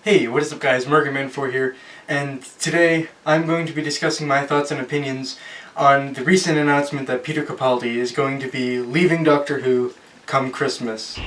Hey, what is up guys, Mergerman4 here, and today I'm going to be discussing my thoughts and opinions on the recent announcement that Peter Capaldi is going to be leaving Doctor Who come Christmas.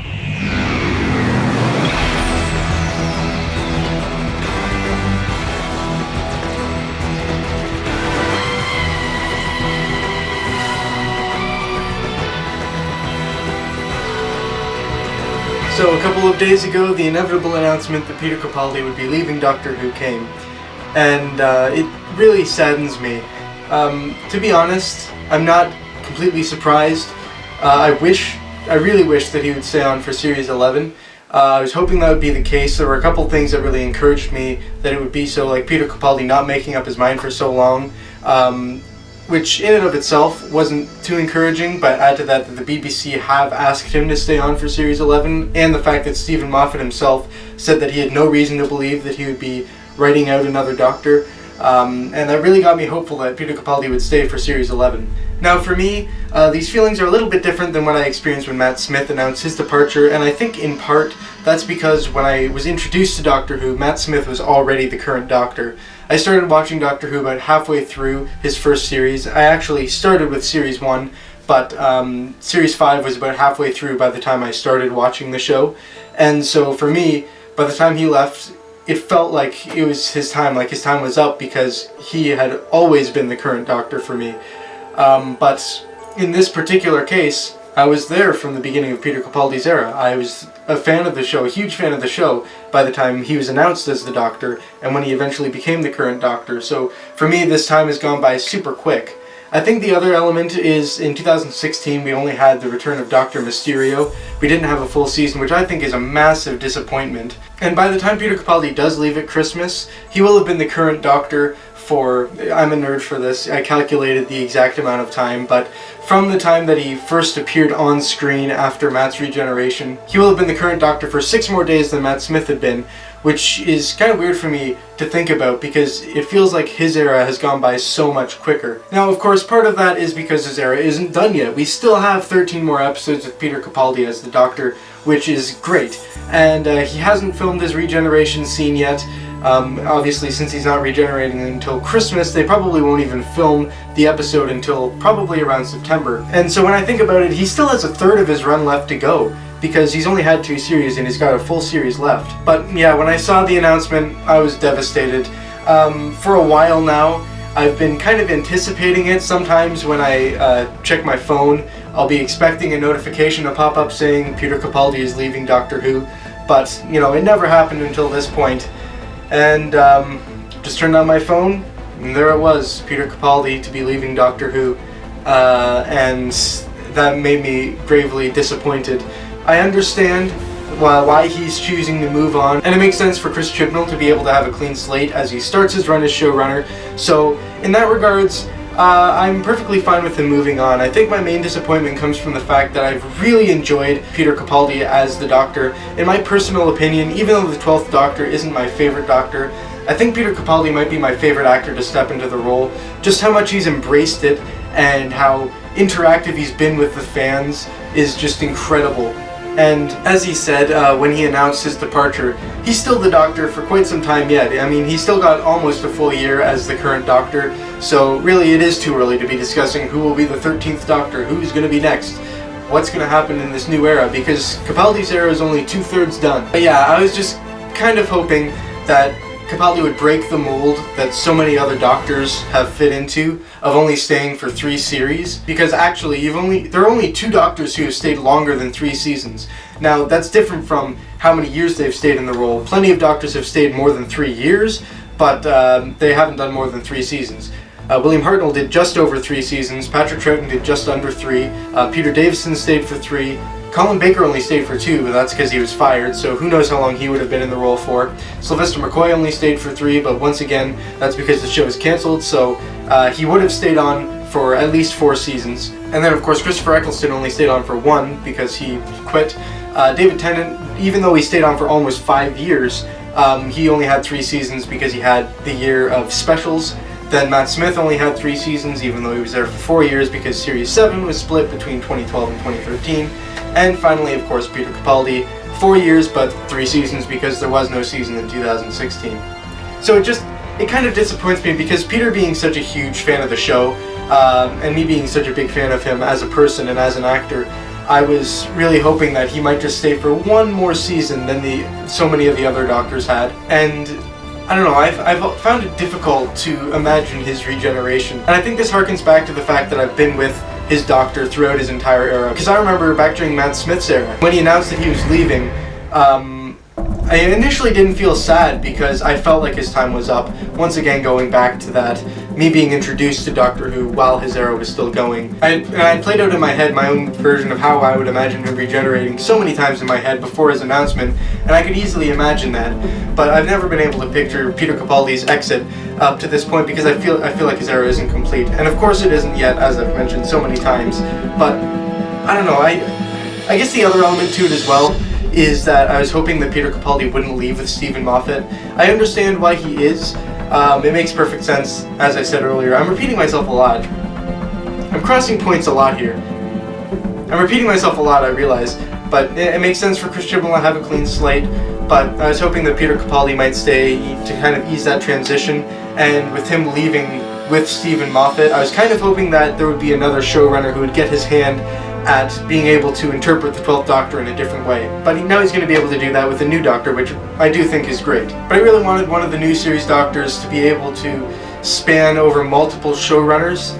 So a couple of days ago, the inevitable announcement that Peter Capaldi would be leaving Doctor Who came, and it really saddens me. To be honest, I'm not completely surprised. I really wish that he would stay on for Series 11. I was hoping that would be the case. There were a couple things that really encouraged me that it would be so, like Peter Capaldi not making up his mind for so long, which in and of itself wasn't too encouraging, but add to that the BBC have asked him to stay on for Series 11, and the fact that Stephen Moffat himself said that he had no reason to believe that he would be writing out another Doctor, and that really got me hopeful that Peter Capaldi would stay for Series 11. Now for me, these feelings are a little bit different than what I experienced when Matt Smith announced his departure, and I think in part that's because when I was introduced to Doctor Who, Matt Smith was already the current Doctor. I started watching Doctor Who about halfway through his first series. I actually started with Series 1, but Series 5 was about halfway through by the time I started watching the show. And so for me, by the time he left, it felt like it was his time, like his time was up, because he had always been the current Doctor for me. But in this particular case, I was there from the beginning of Peter Capaldi's era. I was a fan of the show, a huge fan of the show, by the time he was announced as the Doctor, and when he eventually became the current Doctor. So for me, this time has gone by super quick. I think the other element is, in 2016, we only had the return of Dr. Mysterio. We didn't have a full season, which I think is a massive disappointment. And by the time Peter Capaldi does leave at Christmas, he will have been the current Doctor for, I'm a nerd for this, I calculated the exact amount of time, but from the time that he first appeared on screen after Matt's regeneration, he will have been the current Doctor for 6 more days than Matt Smith had been, which is kind of weird for me to think about because it feels like his era has gone by so much quicker. Now, of course, part of that is because his era isn't done yet. We still have 13 more episodes with Peter Capaldi as the Doctor, which is great. And he hasn't filmed his regeneration scene yet. Obviously, since he's not regenerating until Christmas, they probably won't even film the episode until probably around September. And so when I think about it, he still has a third of his run left to go, because he's only had 2 series and he's got a full series left. But yeah, when I saw the announcement, I was devastated. For a while now, I've been kind of anticipating it. Sometimes when I check my phone, I'll be expecting a notification to pop up saying Peter Capaldi is leaving Doctor Who, but you know, it never happened until this point. And just turned on my phone, and there it was, Peter Capaldi to be leaving Doctor Who, and that made me gravely disappointed. I understand why he's choosing to move on, and it makes sense for Chris Chibnall to be able to have a clean slate as he starts his run as showrunner, so in that regards, I'm perfectly fine with him moving on. I think my main disappointment comes from the fact that I've really enjoyed Peter Capaldi as the Doctor. In my personal opinion, even though the 12th Doctor isn't my favorite Doctor, I think Peter Capaldi might be my favorite actor to step into the role. Just how much he's embraced it and how interactive he's been with the fans is just incredible. And as he said when he announced his departure, he's still the Doctor for quite some time yet. I mean, he's still got almost a full year as the current Doctor, so really it is too early to be discussing who will be the 13th Doctor, who's going to be next, what's going to happen in this new era, because Capaldi's era is only 2/3 done. But yeah, I was just kind of hoping that Capaldi would break the mold that so many other Doctors have fit into of only staying for 3 series, because actually there are only 2 Doctors who have stayed longer than 3 seasons. Now that's different from how many years they've stayed in the role. Plenty of Doctors have stayed more than 3 years, but they haven't done more than 3 seasons. William Hartnell did just over 3 seasons, Patrick Troughton did just under 3, Peter Davison stayed for 3, Colin Baker only stayed for 2, but that's because he was fired, so who knows how long he would have been in the role for. Sylvester McCoy only stayed for 3, but once again, that's because the show was cancelled, so he would have stayed on for at least 4 seasons. And then of course Christopher Eccleston only stayed on for 1 because he quit. David Tennant, even though he stayed on for almost 5 years, he only had 3 seasons because he had the year of specials. Then Matt Smith only had 3 seasons, even though he was there for 4 years because Series 7 was split between 2012 and 2013. And finally, of course, Peter Capaldi 4 years, but 3 seasons because there was no season in 2016. So it kind of disappoints me because Peter being such a huge fan of the show, and me being such a big fan of him as a person and as an actor, I was really hoping that he might just stay for one more season than so many of the other Doctors had. And I don't know, I've found it difficult to imagine his regeneration. And I think this harkens back to the fact that I've been with his Doctor throughout his entire era. Because I remember back during Matt Smith's era, when he announced that he was leaving, I initially didn't feel sad because I felt like his time was up. Once again, going back to that, me being introduced to Doctor Who while his era was still going. I played out in my head my own version of how I would imagine him regenerating so many times in my head before his announcement, and I could easily imagine that. But I've never been able to picture Peter Capaldi's exit up to this point because I feel like his era isn't complete. And of course it isn't yet, as I've mentioned so many times. But I don't know, I guess the other element to it as well is that I was hoping that Peter Capaldi wouldn't leave with Stephen Moffat. I understand why he is. It makes perfect sense, as I said earlier. I'm repeating myself a lot. I'm crossing points a lot here. I'm repeating myself a lot, I realize, but it makes sense for Chris Chibnall to have a clean slate, but I was hoping that Peter Capaldi might stay to kind of ease that transition, and with him leaving with Stephen Moffat, I was kind of hoping that there would be another showrunner who would get his hand at being able to interpret the 12th Doctor in a different way. But now he's going to be able to do that with the new Doctor, which I do think is great. But I really wanted one of the new series Doctors to be able to span over multiple showrunners,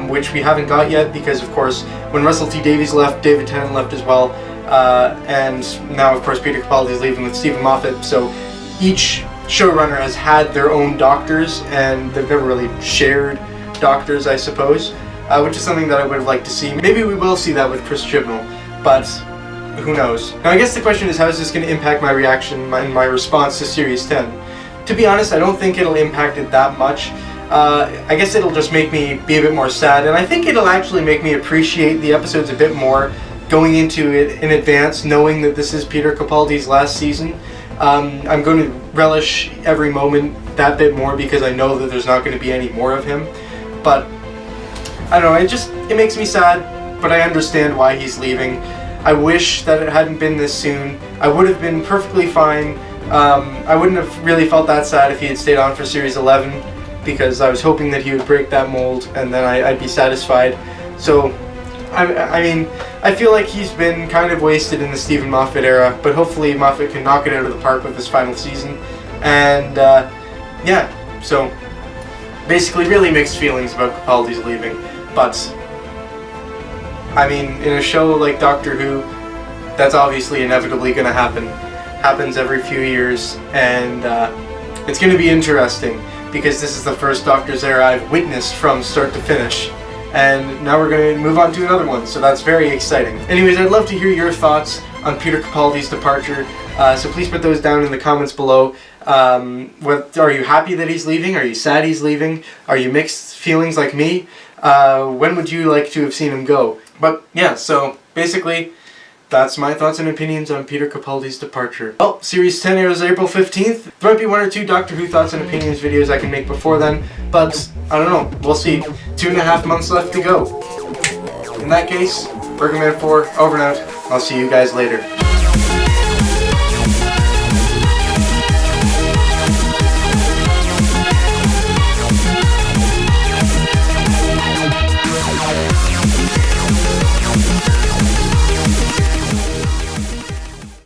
which we haven't got yet because, of course, when Russell T Davies left, David Tennant left as well, and now, of course, Peter Capaldi is leaving with Stephen Moffat, so each showrunner has had their own Doctors, and they've never really shared Doctors, I suppose. Which is something that I would have liked to see. Maybe we will see that with Chris Chibnall, but who knows. Now I guess the question is, how is this going to impact my reaction and my response to Series 10? To be honest, I don't think it'll impact it that much. I guess it'll just make me be a bit more sad, and I think it'll actually make me appreciate the episodes a bit more going into it in advance, knowing that this is Peter Capaldi's last season. I'm going to relish every moment that bit more because I know that there's not going to be any more of him. But I don't know, it makes me sad, but I understand why he's leaving. I wish that it hadn't been this soon. I would have been perfectly fine. I wouldn't have really felt that sad if he had stayed on for Series 11, because I was hoping that he would break that mold and then I'd be satisfied. So, I mean, I feel like he's been kind of wasted in the Stephen Moffat era, but hopefully Moffat can knock it out of the park with this final season. And, yeah, so basically really mixed feelings about Capaldi's leaving. But, I mean, in a show like Doctor Who, that's obviously inevitably going to happen. Happens every few years, and it's going to be interesting, because this is the first Doctor's era I've witnessed from start to finish. And now we're going to move on to another one, so that's very exciting. Anyways, I'd love to hear your thoughts on Peter Capaldi's departure, so please put those down in the comments below. Are you happy that he's leaving? Are you sad he's leaving? Are you mixed feelings like me? When would you like to have seen him go? But yeah, so basically, that's my thoughts and opinions on Peter Capaldi's departure. Well, Series 10 airs April 15th. There might be 1 or 2 Doctor Who thoughts and opinions videos I can make before then, but I don't know, we'll see. 2.5 months left to go. In that case, Burgerman 4, over and out. I'll see you guys later.